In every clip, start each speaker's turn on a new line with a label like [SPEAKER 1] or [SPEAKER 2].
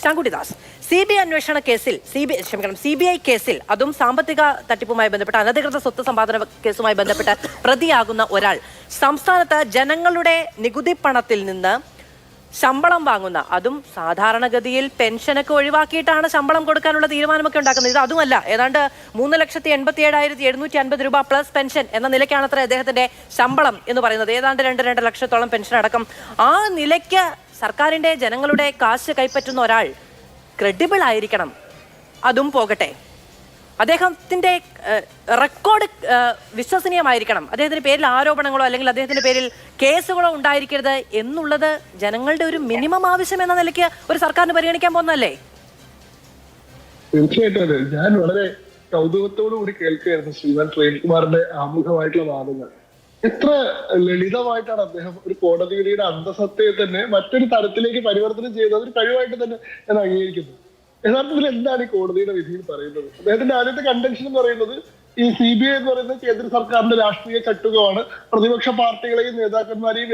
[SPEAKER 1] Shankuttidas, CBI അന്വേഷണ കേസിൽ CBI കേസിൽ അതും സാമ്പത്തിക തട്ടിപ്പുമായി ബന്ധപ്പെട്ട അനധികൃത സ്വത്ത് സമ്പാദന കേസുമായി ബന്ധപ്പെട്ട് പ്രതിയാകുന്ന ഒരാൾ സംസ്ഥാനത്ത് ജനങ്ങളുടെ നികുതി പണത്തിൽ നിന്ന് ശമ്പളം വാങ്ങുന്ന, അതും സാധാരണഗതിയിൽ പെൻഷനൊക്കെ ഒഴിവാക്കിയിട്ടാണ് ശമ്പളം കൊടുക്കാനുള്ള തീരുമാനമൊക്കെ ഉണ്ടാക്കുന്നത്. ഇത് അതുമല്ല, ഏതാണ്ട് 3,87,750 രൂപ പ്ലസ് പെൻഷൻ എന്ന നിലയ്ക്കാണ് അത്ര അദ്ദേഹത്തിന്റെ ശമ്പളം എന്ന് പറയുന്നത്. ഏതാണ്ട് 2 ലക്ഷത്തോളം പെൻഷൻ അടക്കം ആ നിലയ്ക്ക് സർക്കാരിന്റെ ജനങ്ങളുടെ കാശ് കൈപ്പറ്റുന്ന ഒരാൾ ക്രെഡിബിൾ ആയിരിക്കണം. അതും പോകട്ടെ, അദ്ദേഹത്തിന്റെ റെക്കോർഡ് വിശ്വസനീയമായിരിക്കണം. അദ്ദേഹത്തിന്റെ പേരിൽ ആരോപണങ്ങളോ അല്ലെങ്കിൽ അദ്ദേഹത്തിന്റെ പേരിൽ കേസുകളോ ഉണ്ടായിരിക്കരുത് എന്നുള്ളത് ജനങ്ങളുടെ ഒരു മിനിമം ആവശ്യം എന്ന നിലയ്ക്ക് ഒരു സർക്കാരിന് പരിഗണിക്കാൻ പോകുന്നതല്ലേ?
[SPEAKER 2] തീർച്ചയായിട്ടും ഞാൻ വളരെ കൗതുകത്തോടു കൂടി കേൾക്കുകയായിരുന്നു ശ്രീമാൻ പ്രേംകുമാറിന്റെ ആമുഖമായിട്ടുള്ള വാദങ്ങൾ. എത്ര ലളിതമായിട്ടാണ് അദ്ദേഹം ഒരു കോടതിയുടെ അന്തസത്തയെ തന്നെ മറ്റൊരു തരത്തിലേക്ക് പരിവർത്തനം ചെയ്തത്. ഒരു കഴിവായിട്ട് തന്നെ ഞാൻ അംഗീകരിക്കുന്നു. യഥാർത്ഥത്തിൽ എന്താണ് ഈ കോടതിയുടെ വിധിയിൽ പറയുന്നത്? അദ്ദേഹത്തിന്റെ ആദ്യത്തെ കണ്ടൻഷൻ എന്ന് പറയുന്നത് ഈ CBI എന്ന് പറയുന്നത് കേന്ദ്ര സർക്കാരിന്റെ രാഷ്ട്രീയ ചട്ടുകമാണ്, പ്രതിപക്ഷ പാർട്ടികളെയും നേതാക്കന്മാരെയും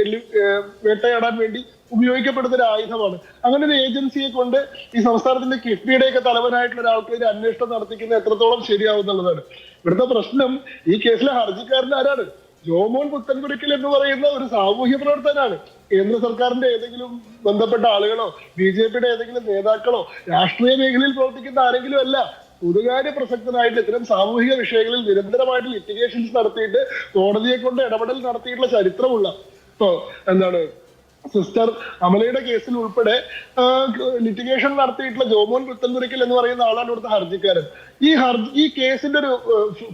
[SPEAKER 2] വേട്ടയാടാൻ വേണ്ടി ഉപയോഗിക്കപ്പെടുന്ന ഒരു ആയുധമാണ്. അങ്ങനെ ഒരു ഏജൻസിയെ കൊണ്ട് ഈ സംസ്ഥാനത്തിന്റെ കിഫ്ബിയുടെയൊക്കെ തലവനായിട്ടുള്ള ഒരാൾക്ക് ഒരു അന്വേഷണം നടത്തിക്കുന്നത് എത്രത്തോളം ശരിയാവും എന്നുള്ളതാണ് ഇവിടുത്തെ പ്രശ്നം. ഈ കേസിലെ ഹർജിക്കാരൻ ആരാണ്? ജോമോൻ പുത്തൻപുരയ്ക്കൽ എന്ന് പറയുന്ന ഒരു സാമൂഹ്യ പ്രവർത്തകനാണ്. കേന്ദ്ര സർക്കാരിന്റെ ഏതെങ്കിലും ബന്ധപ്പെട്ട ആളുകളോ BJPയുടെ ഏതെങ്കിലും നേതാക്കളോ രാഷ്ട്രീയ മേഖലയിൽ പ്രവർത്തിക്കുന്ന ആരെങ്കിലും അല്ല. പൊതുകാര്യ പ്രസക്തനായിട്ട് ഇത്തരം സാമൂഹിക വിഷയങ്ങളിൽ നിരന്തരമായിട്ട് ലിറ്റിഗേഷൻസ് നടത്തിയിട്ട് കോടതിയെ കൊണ്ട് ഇടപെടൽ നടത്തിയിട്ടുള്ള ചരിത്രമുള്ള എന്താണ് സിസ്റ്റർ അമലയുടെ കേസിൽ ഉൾപ്പെടെ ലിറ്റിഗേഷൻ നടത്തിയിട്ടുള്ള ജോമോൻ പുത്തൻപുരയ്ക്കൽ എന്ന് പറയുന്ന ആളാണ് ഇവിടുത്തെ ഹർജിക്കാരൻ. ഈ കേസിന്റെ ഒരു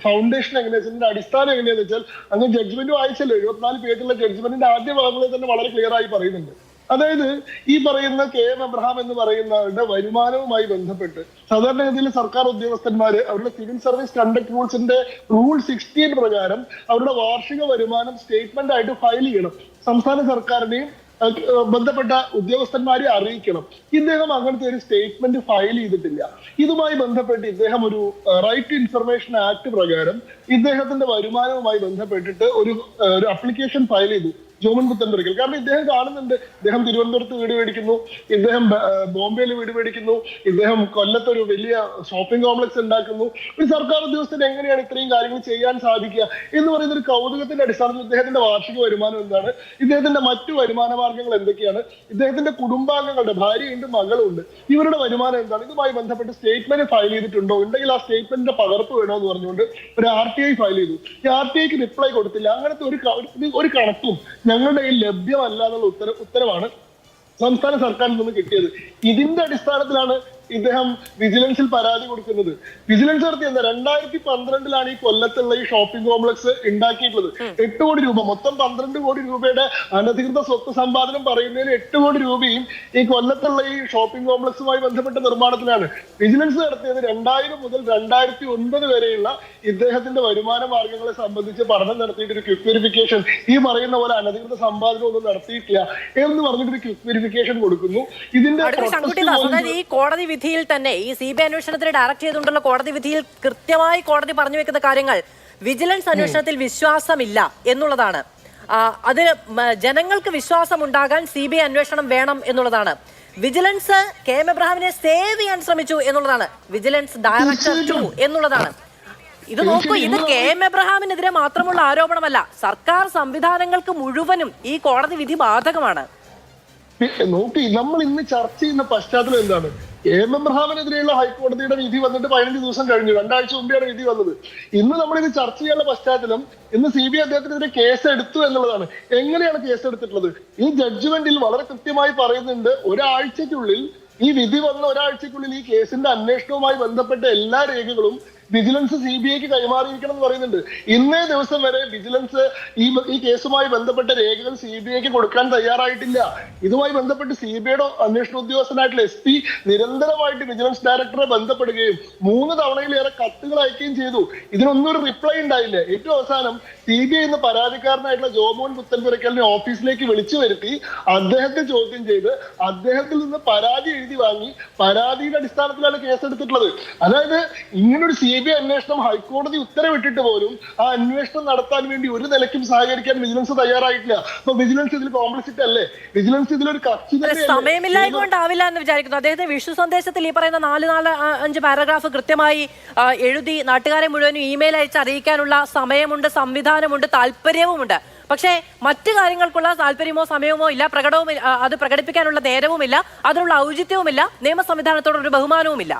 [SPEAKER 2] ഫൗണ്ടേഷൻ എങ്ങനെയാ, ഇതിന്റെ അടിസ്ഥാനം എങ്ങനെയാന്ന് വെച്ചാൽ അങ്ങ് ജഡ്ജ്മെന്റ് വായിച്ചല്ലോ. 74 പേജുള്ള ജഡ്ജ്മെന്റിന്റെ ആദ്യ ഭാഗങ്ങളിൽ തന്നെ വളരെ ക്ലിയർ ആയി പറയുന്നുണ്ട്. അതായത് ഈ പറയുന്ന KM എബ്രഹാം എന്ന് പറയുന്നവരുടെ വരുമാനവുമായി ബന്ധപ്പെട്ട് സാധാരണഗതിയിൽ സർക്കാർ ഉദ്യോഗസ്ഥന്മാര് അവരുടെ സിവിൽ സർവീസ് കണ്ടക്ട് റൂൾസിന്റെ റൂൾ 16 പ്രകാരം അവരുടെ വാർഷിക വരുമാനം സ്റ്റേറ്റ്മെന്റ് ആയിട്ട് ഫയൽ ചെയ്യണം. സംസ്ഥാന സർക്കാരിനെയും ബന്ധപ്പെട്ട ഉദ്യോഗസ്ഥന്മാരെ അറിയിക്കണം. ഇദ്ദേഹം അങ്ങനത്തെ ഒരു സ്റ്റേറ്റ്മെന്റ് ഫയൽ ചെയ്തിട്ടില്ല. ഇതുമായി ബന്ധപ്പെട്ട് ഇദ്ദേഹം ഒരു റൈറ്റ് ടു ഇൻഫർമേഷൻ ആക്ട് പ്രകാരം ഇദ്ദേഹത്തിന്റെ വരുമാനവുമായി ബന്ധപ്പെട്ടിട്ട് ഒരു അപ്ലിക്കേഷൻ ഫയൽ ചെയ്തു ജോമോൻ പുത്തൻപുരയ്ക്കൽ. കാരണം ഇദ്ദേഹം കാണുന്നുണ്ട്, ഇദ്ദേഹം തിരുവനന്തപുരത്ത് വീട് മേടിക്കുന്നു, ഇദ്ദേഹം ബോംബെയിൽ വീട് മേടിക്കുന്നു, ഇദ്ദേഹം കൊല്ലത്തൊരു വലിയ ഷോപ്പിംഗ് കോംപ്ലക്സ് ഉണ്ടാക്കുന്നു. ഒരു സർക്കാർ ഉദ്യോഗസ്ഥന് എങ്ങനെയാണ് ഇത്രയും കാര്യങ്ങൾ ചെയ്യാൻ സാധിക്കുക എന്ന് പറയുന്ന ഒരു കൗതുകത്തിന്റെ അടിസ്ഥാനത്തിൽ ഇദ്ദേഹത്തിന്റെ വാർഷിക വരുമാനം എന്താണ്, ഇദ്ദേഹത്തിന്റെ മറ്റു വരുമാന മാർഗങ്ങൾ എന്തൊക്കെയാണ്, ഇദ്ദേഹത്തിന്റെ കുടുംബാംഗങ്ങളുടെ ഭാര്യയുണ്ട്, മകളുണ്ട്, ഇവരുടെ വരുമാനം എന്താണ്, ഇതുമായി ബന്ധപ്പെട്ട് സ്റ്റേറ്റ്മെന്റ് ഫയൽ ചെയ്തിട്ടുണ്ടോ, ഉണ്ടെങ്കിൽ ആ സ്റ്റേറ്റ്മെന്റിന്റെ പകർപ്പ് വേണോ എന്ന് പറഞ്ഞുകൊണ്ട് ഒരു RTI ഫയൽ ചെയ്തു. ഈ RTIക്ക് റിപ്ലൈ കൊടുത്തില്ല. അങ്ങനത്തെ ഒരു കണക്കും ഞങ്ങളുടെ കയ്യിൽ ലഭ്യമല്ല എന്നുള്ള ഉത്തരവാണ് സംസ്ഥാന സർക്കാരിൽ നിന്ന് കിട്ടിയത്. ഇതിന്റെ അടിസ്ഥാനത്തിലാണ് ഇദ്ദേഹം വിജിലൻസിൽ പരാതി കൊടുക്കുന്നത്. വിജിലൻസ് നടത്തി എന്താ 2012 ഈ കൊല്ലത്തുള്ള ഈ ഷോപ്പിംഗ് കോംപ്ലക്സ് ഉണ്ടാക്കിയിട്ടുള്ളത്. 8 കോടി രൂപ, മൊത്തം 12 കോടി രൂപയുടെ അനധികൃത സ്വത്ത് സമ്പാദനം പറയുന്നതിന് 8 കോടി രൂപയും ഈ കൊല്ലത്തുള്ള ഈ ഷോപ്പിംഗ് കോംപ്ലക്സുമായി ബന്ധപ്പെട്ട നിർമ്മാണത്തിലാണ്. വിജിലൻസ് നടത്തിയത് 2000 മുതൽ 2009 വരെയുള്ള ഇദ്ദേഹത്തിന്റെ വരുമാന മാർഗങ്ങളെ സംബന്ധിച്ച് പഠനം നടത്തിയിട്ട് ഒരു ക്വിക്ക് വെരിഫിക്കേഷൻ, ഈ പറയുന്ന പോലെ അനധികൃത സമ്പാദനം ഒന്നും നടത്തിയിട്ടില്ല എന്ന് പറഞ്ഞിട്ടൊരു ക്വിക്ക് വെരിഫിക്കേഷൻ കൊടുക്കുന്നു. ഇതിന്റെ
[SPEAKER 1] ഈ കോടതി വിധിയിൽ തന്നെ, ഈ CBI അന്വേഷണത്തിന് ഡയറക്ട് ചെയ്തുകൊണ്ടുള്ള കോടതി വിധിയിൽ കൃത്യമായി കോടതി പറഞ്ഞു വെക്കുന്ന കാര്യങ്ങൾ വിജിലൻസ് അന്വേഷണത്തിൽ വിശ്വാസമില്ല എന്നുള്ളതാണ്. അത് ജനങ്ങൾക്ക് വിശ്വാസം ഉണ്ടാകാൻ CBI അന്വേഷണം വേണം എന്നുള്ളതാണ്. വിജിലൻസ് KM എബ്രഹാമിനെ സേവ് ചെയ്യാൻ ശ്രമിച്ചു എന്നുള്ളതാണ്. വിജിലൻസ് ഡയറക്ടർ 2 എന്നുള്ളതാണ്. ഇത് നോക്കൂ, ഇത് KM എബ്രഹാമിനെതിരെ മാത്രമുള്ള ആരോപണമല്ല, സർക്കാർ സംവിധാനങ്ങൾക്ക് മുഴുവനും ഈ കോടതി വിധി ബാധകമാണ്.
[SPEAKER 2] നോക്കി നമ്മൾ ഇന്ന് ചർച്ച ചെയ്യുന്ന പശ്ചാത്തലം എന്താണ്? KM എബ്രഹാമിനെതിരെയുള്ള ഹൈക്കോടതിയുടെ വിധി വന്നിട്ട് 15 ദിവസം കഴിഞ്ഞു. 2 ആഴ്ച മുമ്പെയാണ് വിധി വന്നത്. ഇന്ന് നമ്മളിത് ചർച്ച ചെയ്യാനുള്ള പശ്ചാത്തലം ഇന്ന് CBI അദ്ദേഹത്തിനെതിരെ കേസ് എടുത്തു എന്നുള്ളതാണ്. എങ്ങനെയാണ് കേസ് എടുത്തിട്ടുള്ളത്? ഈ ജഡ്ജ്മെന്റിൽ വളരെ കൃത്യമായി പറയുന്നുണ്ട്, ഒരാഴ്ചക്കുള്ളിൽ, ഈ വിധി വന്ന ഒരാഴ്ചക്കുള്ളിൽ ഈ കേസിന്റെ അന്വേഷണവുമായി ബന്ധപ്പെട്ട എല്ലാ രേഖകളും വിജിലൻസ് CBIക്ക് കൈമാറിയിരിക്കണം എന്ന് പറയുന്നുണ്ട്. ഇന്നേ ദിവസം വരെ വിജിലൻസ് ഈ കേസുമായി ബന്ധപ്പെട്ട രേഖകൾ CBIക്ക് കൊടുക്കാൻ തയ്യാറായിട്ടില്ല. ഇതുമായി ബന്ധപ്പെട്ട് CBIയുടെ അന്വേഷണ ഉദ്യോഗസ്ഥനായിട്ടുള്ള SP നിരന്തരമായിട്ട് വിജിലൻസ് ഡയറക്ടറെ ബന്ധപ്പെടുകയും 3 തവണയിലേറെ കത്തുകൾ അയക്കുകയും ചെയ്തു. ഇതിനൊന്നും ഒരു റിപ്ലൈ ഉണ്ടായില്ല. ഏറ്റവും അവസാനം CBI എന്ന പരാതിക്കാരനായിട്ടുള്ള ജോമോൻ പുത്തൻപുരയ്ക്കലിനെ ഓഫീസിലേക്ക് വിളിച്ചു വരുത്തി അദ്ദേഹത്തെ ചോദ്യം ചെയ്ത് അദ്ദേഹത്തിൽ നിന്ന് പരാതി എഴുതി വാങ്ങി പരാതിയുടെ അടിസ്ഥാനത്തിലാണ് കേസെടുത്തിട്ടുള്ളത്. അതായത് ഇങ്ങനൊരു CBI അന്വേഷണം ഹൈക്കോടതി ഉത്തരവിട്ടിട്ട് പോലും ആ അന്വേഷണം നടത്താൻ വേണ്ടി ഒരു നിലയ്ക്കും സഹകരിക്കാൻ വിജിലൻസ് തയ്യാറായിട്ടില്ല. അപ്പൊ വിജിലൻസ് ഇതിൽ കോംപ്ലിസിറ്റ് അല്ലേ? വിജിലൻസ് ഇതിലൊരു കക്ഷി
[SPEAKER 1] സമയമില്ലായ്മ കൊണ്ടാവില്ല എന്ന് വിചാരിക്കുന്നു. അദ്ദേഹത്തെ വിഷു സന്ദേശത്തിൽ ഈ പറയുന്ന 4-5 പാരഗ്രാഫ് കൃത്യമായി എഴുതി നാട്ടുകാരെ മുഴുവനും ഇമെയിൽ അയച്ച് അറിയിക്കാനുള്ള സമയമുണ്ട്, സംവിധാനമുണ്ട്, താല്പര്യവുമുണ്ട്. പക്ഷേ മറ്റു കാര്യങ്ങൾക്കുള്ള താല്പര്യമോ സമയമോ ഇല്ല, അത് പ്രകടിപ്പിക്കാനുള്ള നേരവുമില്ല, അതിനുള്ള ഔചിത്യവുമില്ല, നിയമ സംവിധാനത്തോടൊരു ബഹുമാനവുമില്ല.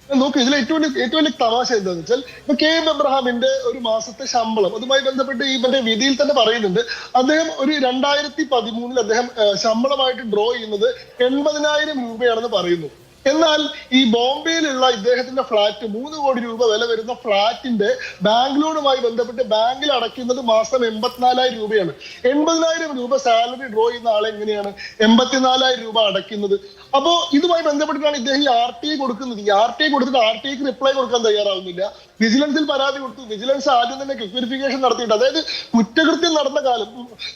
[SPEAKER 2] നോക്ക്, ഇതിൽ ഏറ്റവും വലിയ തമാശ എന്താണെന്ന് വെച്ചാൽ ഇപ്പൊ KM എബ്രഹാമിന്റെ ഒരു മാസത്തെ ശമ്പളം അതുമായി ബന്ധപ്പെട്ട് ഈ വിധിയിൽ തന്നെ പറയുന്നുണ്ട്. അദ്ദേഹം ഒരു 2013 അദ്ദേഹം ശമ്പളമായിട്ട് ഡ്രോ ചെയ്യുന്നത് 80,000 രൂപയാണെന്ന് പറയുന്നു. എന്നാൽ ഈ ബോംബെയിലുള്ള ഇദ്ദേഹത്തിന്റെ ഫ്ലാറ്റ് 3 കോടി രൂപ വില വരുന്ന ഫ്ലാറ്റിന്റെ ബാങ്ക് ലോണുമായി ബന്ധപ്പെട്ട് ബാങ്കിൽ അടയ്ക്കുന്നത് മാസം 84,000 രൂപയാണ്. 80,000 രൂപ സാലറി ഡ്രോ ചെയ്യുന്ന ആളെ എങ്ങനെയാണ് 84,000 രൂപ അടയ്ക്കുന്നത്? അപ്പോ ഇതുമായി ബന്ധപ്പെട്ടിട്ടാണ് ഇദ്ദേഹം ഈ RTI കൊടുക്കുന്നത്. ഈ RTI കൊടുത്തിട്ട് RTIക്ക് റിപ്ലൈ കൊടുക്കാൻ തയ്യാറാവുന്നില്ല. വിജിലൻസിൽ പരാതി കൊടുത്തു. വിജിലൻസ് ആദ്യം തന്നെ ക്വിക്ക് വെരിഫിക്കേഷൻ നടത്തിയിട്ട്, അതായത് കുറ്റകൃത്യം നടന്ന കാലം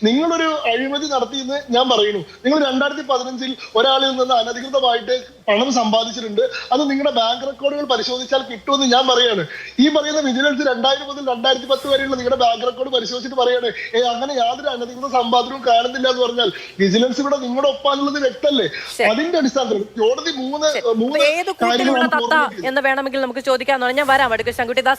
[SPEAKER 2] നിങ്ങളൊരു അഴിമതി നടത്തിയെന്ന് ഞാൻ പറയുന്നു. നിങ്ങൾ 2015 ഒരാളിൽ നിന്ന് അനധികൃതമായിട്ട് പണം സമ്പാദിച്ചിട്ടുണ്ട്, അത് നിങ്ങളുടെ ബാങ്ക് റെക്കോർഡുകൾ പരിശോധിച്ചാൽ കിട്ടുമെന്ന് ഞാൻ പറയാണ്. ഈ പറയുന്ന വിജിലൻസ് 2000 മുതൽ 2010 വരെയുള്ള നിങ്ങളുടെ ബാങ്ക് റെക്കോർഡ് പരിശോധിച്ചിട്ട് പറയാണ് അങ്ങനെ യാതൊരു അനധികൃത സമ്പാദനവും കാണുന്നില്ല എന്ന് പറഞ്ഞാൽ വിജിലൻസ് ഇവിടെ നിങ്ങളുടെ ഒപ്പാനുള്ളത് വ്യക്തമല്ലേ? അതിന്റെ അടിസ്ഥാനത്തിൽ കോടതി മൂന്ന്
[SPEAKER 1] ഏത് കൂട്ടിലുള്ള തത്ത എന്ന് വേണമെങ്കിൽ നമുക്ക് ചോദിക്കാന്ന് പറഞ്ഞാൽ ഞാൻ വരാം. അടുത്ത ശങ്കുട്ടിദാസ്,